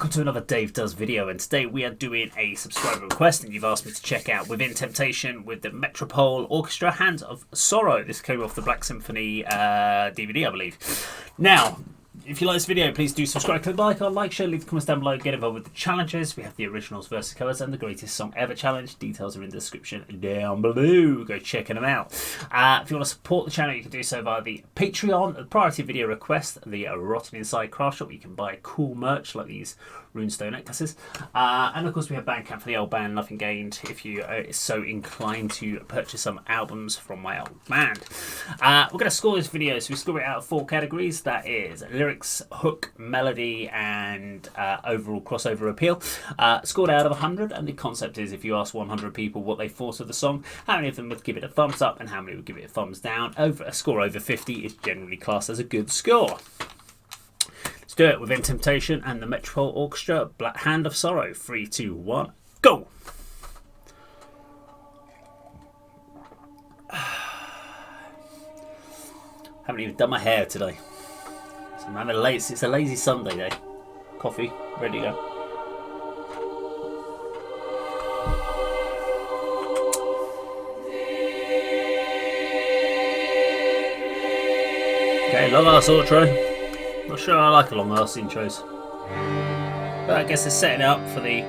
welcome to another Dave Does video, and today we are doing a subscriber request and you've asked me to check out Within Temptation with the Metropole Orchestra Hands of Sorrow. This came off the Black Symphony DVD, I believe. Now, if you like this video, please do subscribe, click like, share, leave the comments down below, get involved with the challenges. We have the originals versus covers and the greatest song ever challenge. Details are in the description down below. Go checking them out. If you want to support the channel, you can do so via the Patreon, the priority video request, the Rotten Inside craft shop where you can buy cool merch like these runestone necklaces. And of course we have Bandcamp for the old band Nothing Gained if you are so inclined to purchase some albums from my old band. We're going to score this video, so we score it out of 4 categories. That is lyrics, hook, melody, and overall crossover appeal. Scored out of 100, and the concept is if you ask 100 people what they thought of the song, how many of them would give it a thumbs up and how many would give it a thumbs down. A score over 50 is generally classed as a good score. Let's do it. Within Temptation and the Metropole Orchestra, Black Hand of Sorrow. 3, 2, 1, go! Haven't even done my hair today. So I'm having it's a lazy Sunday day. Coffee, ready to go. Okay, long ass outro. Not sure I like a long ass intros. But I guess it's setting up for the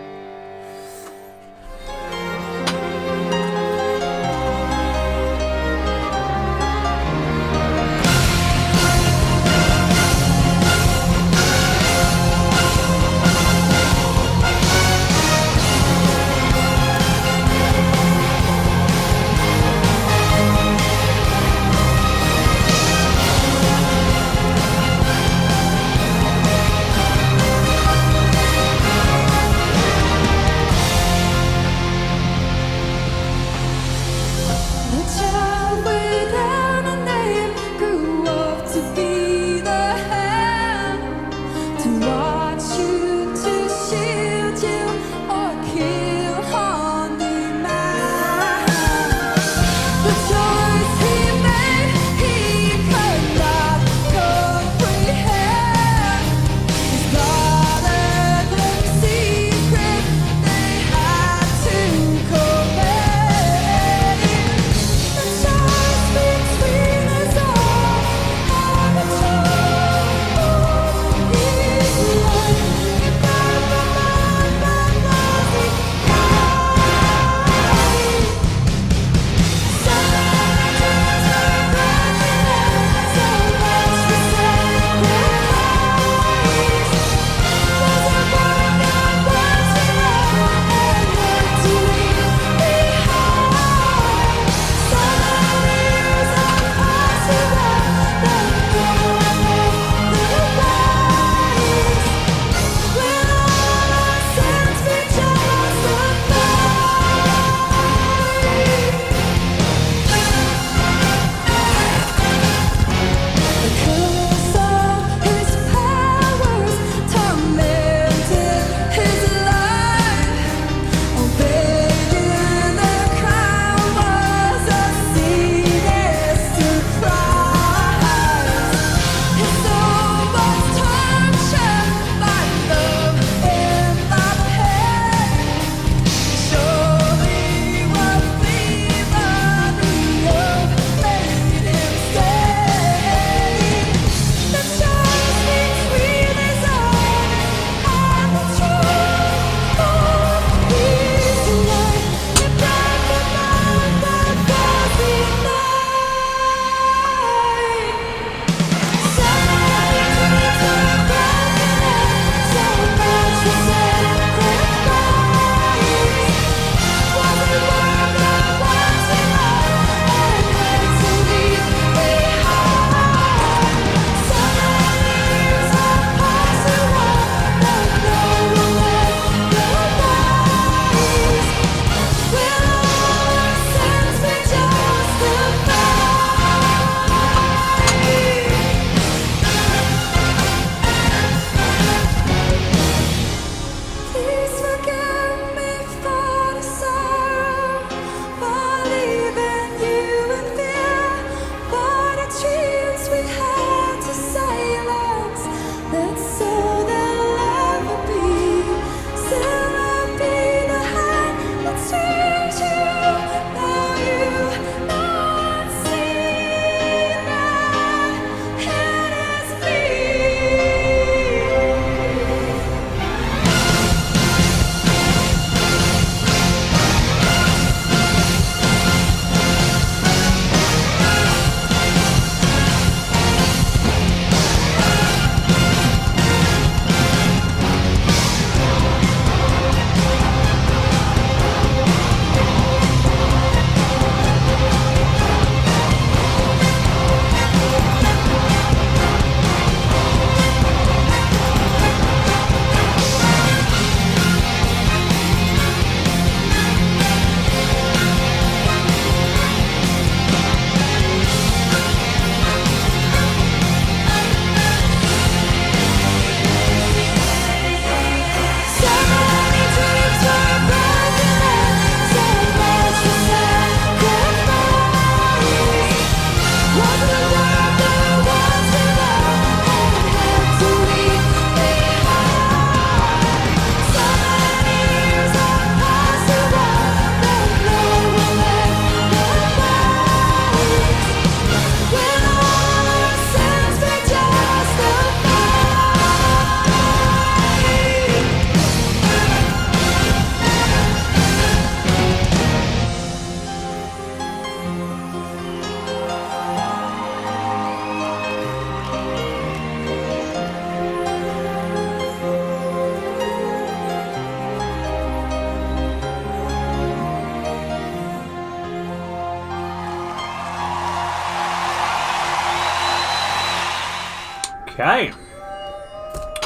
Okay.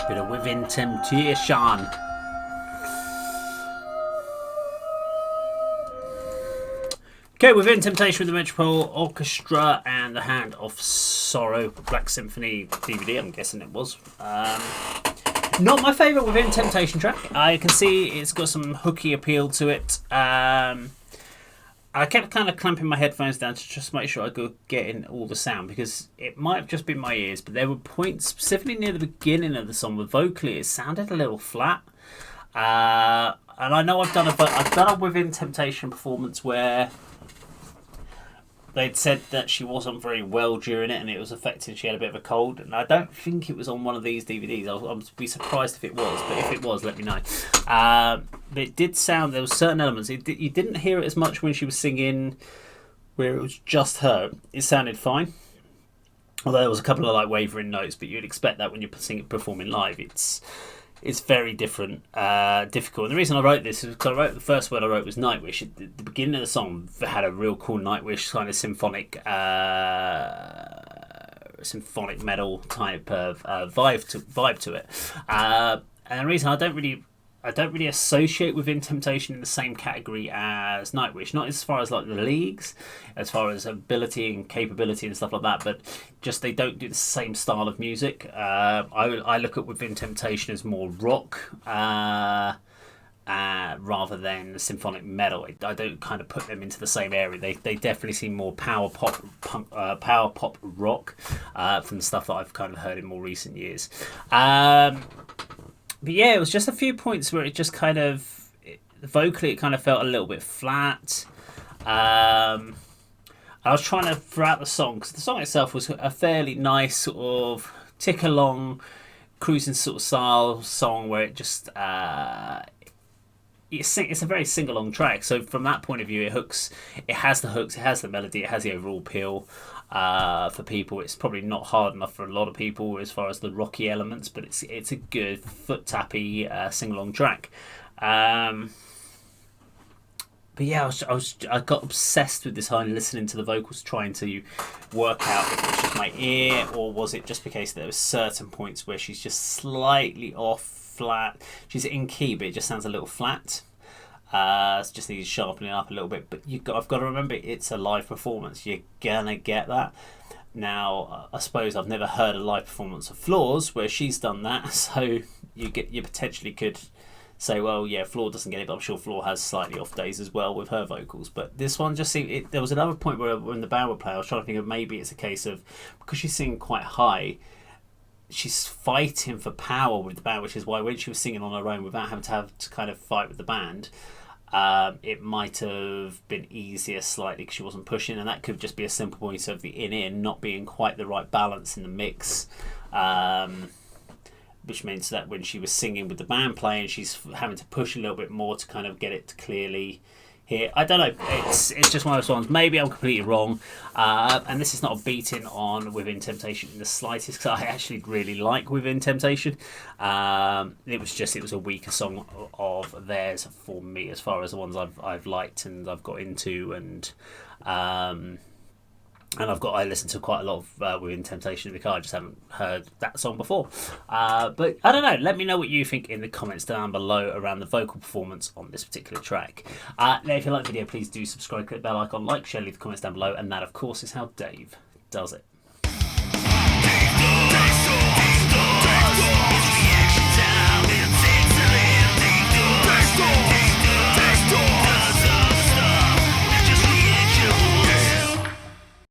Bit of Within Temptation. Okay, Within Temptation with the Metropole Orchestra and the Hand of Sorrow, Black Symphony DVD, I'm guessing it was. Not my favourite Within Temptation track. I can see it's got some hooky appeal to it. I kept kind of clamping my headphones down to just make sure I could get in all the sound, because it might have just been my ears, but there were points specifically near the beginning of the song where vocally it sounded a little flat. And I know I've done a Within Temptation performance where they'd said that she wasn't very well during it and it was affecting, she had a bit of a cold, and I don't think it was on one of these DVDs. I'd be surprised if it was, but if it was, let me know. But it did sound, there were certain elements, you didn't hear it as much when she was singing where it was just her. It sounded fine, although there was a couple of like wavering notes, but you'd expect that when you're performing live. It's very difficult. And the reason I wrote this is because the first word I wrote was Nightwish. The beginning of the song had a real cool Nightwish kind of symphonic metal type of vibe to it. And the reason I don't really associate Within Temptation in the same category as Nightwish, not as far as like the leagues, as far as ability and capability and stuff like that, but just they don't do the same style of music. I look at Within Temptation as more rock rather than symphonic metal. I don't kind of put them into the same area. They definitely seem more power pop rock from the stuff that I've kind of heard in more recent years. But yeah, it was just a few points where it just kind of, vocally, it kind of felt a little bit flat. I was trying to, throughout the song, because the song itself was a fairly nice sort of tick along, cruising sort of style song where it just, it's a very sing-along track. So from that point of view, it has the hooks, it has the melody, it has the overall appeal. For people, it's probably not hard enough for a lot of people as far as the rocky elements, but it's a good foot tappy sing-along track. But yeah, I got obsessed with this whole listening to the vocals, trying to work out if it was just my ear or was it just because there were certain points where she's just slightly off, flat. She's in key, but it just sounds a little flat. It just needs sharpening up a little bit, but I've got to remember it's a live performance. You're gonna get that. Now, I suppose I've never heard a live performance of Floor's where she's done that, so you potentially could say, well, yeah, Floor doesn't get it, but I'm sure Floor has slightly off days as well with her vocals. But this one just seemed, there was another point where when the band would play, I was trying to think of maybe it's a case of, because she's singing quite high, she's fighting for power with the band, which is why when she was singing on her own without having to have to kind of fight with the band, it might have been easier slightly because she wasn't pushing, and that could just be a simple point of the in not being quite the right balance in the mix, which means that when she was singing with the band playing, she's having to push a little bit more to kind of get it to clearly hear. I don't know, it's just one of those ones. Maybe I'm completely wrong, and this is not a beating on Within Temptation in the slightest, because I actually really like Within Temptation. It was a weaker song of theirs for me as far as the ones I've liked and I've got into, and I listened to quite a lot of Within Temptation in the car. I just haven't heard that song before. But I don't know. Let me know what you think in the comments down below around the vocal performance on this particular track. Now, if you like the video, please do subscribe, click the bell icon, like, share, leave the comments down below, and that, of course, is how Dave does it.